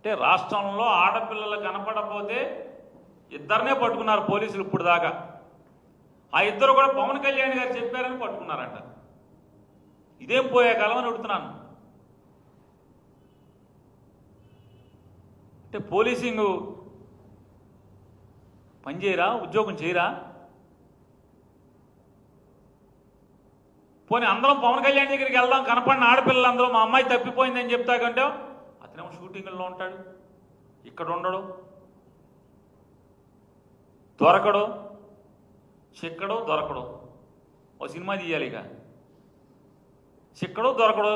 అంటే రాష్ట్రంలో ఆడపిల్లలు కనపడకపోతే ఇద్దరినే పట్టుకున్నారు పోలీసులు ఇప్పుడు దాకా. ఆ ఇద్దరు కూడా పవన్ కళ్యాణ్ గారు చెప్పారని పట్టుకున్నారంట. ఇదేం పోయే కాలం అని అడుగుతున్నాను. అంటే పోలీసింగ్ పనిచేయరా, ఉద్యోగం చేయరా? పోనీ అందరం పవన్ కళ్యాణ్ దగ్గరికి వెళ్దాం, కనపడిన ఆడపిల్లలందరూ మా అమ్మాయి తప్పిపోయిందని చెప్తా కంటే అతనేమో షూటింగ్లో ఉంటాడు, ఇక్కడ ఉండడు, దొరకడు, చిక్కడు దొరకడు. ఓ సినిమా తీయాలి ఇక. చిక్కడు దొరకడు.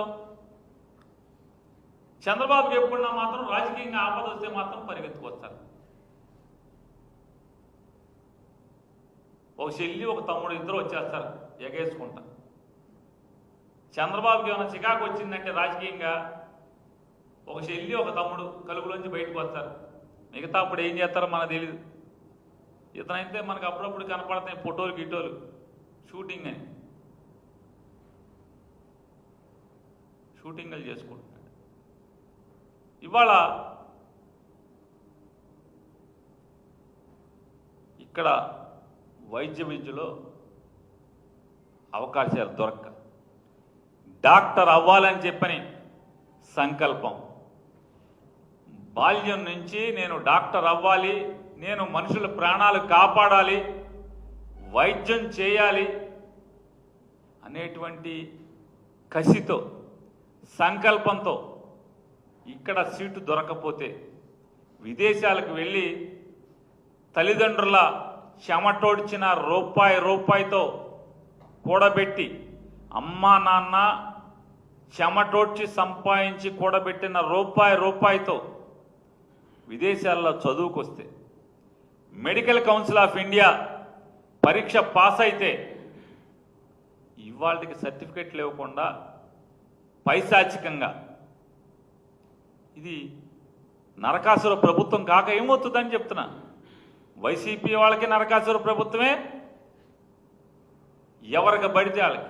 చంద్రబాబుకి ఎప్పుడున్నా మాత్రం రాజకీయంగా ఆపద వస్తే మాత్రం పరిగెత్తుకొస్తారు. ఒక చెల్లి ఒక తమ్ముడు ఇద్దరు వచ్చేస్తారు ఎగేసుకుంటా. చంద్రబాబుకి ఏమైనా చికాకు వచ్చిందంటే రాజకీయంగా ఒక చెల్లి ఒక తమ్ముడు కలుగులోంచి బయటకు వస్తారు. మిగతా అప్పుడు ఏం చేస్తారో మనకు తెలియదు. ఇతనైతే మనకు అప్పుడప్పుడు కనపడతాయి ఫోటోలు గిటోలు, షూటింగ్ అని షూటింగ్లు చేసుకుంటున్నాడు. ఇవాళ ఇక్కడ వైద్య విద్యలో అవకాశాలు దొరక్క డాక్టర్ అవ్వాలని చెప్పని సంకల్పం. బాల్యం నుంచి నేను డాక్టర్ అవ్వాలి, నేను మనుషుల ప్రాణాలు కాపాడాలి, వైద్యం చేయాలి అనేటువంటి కసితో సంకల్పంతో ఇక్కడ సీటు దొరకపోతే విదేశాలకు వెళ్ళి తల్లిదండ్రుల చెమటోడ్చిన రూపాయితో కూడబెట్టి అమ్మా నాన్న చెమటోడ్చి సంపాదించి కూడబెట్టిన రూపాయితో విదేశాల్లో చదువుకొస్తే మెడికల్ కౌన్సిల్ ఆఫ్ ఇండియా పరీక్ష పాస్ అయితే ఇవాళకి సర్టిఫికెట్లు ఇవ్వకుండా పైశాచికంగా ఇది నరకాసుర ప్రభుత్వం కాక ఏమవుతుందని చెప్తున్నా. వైసీపీ వాళ్ళకి నరకాసుర ప్రభుత్వమే, ఎవరికి పడితే వాళ్ళకి.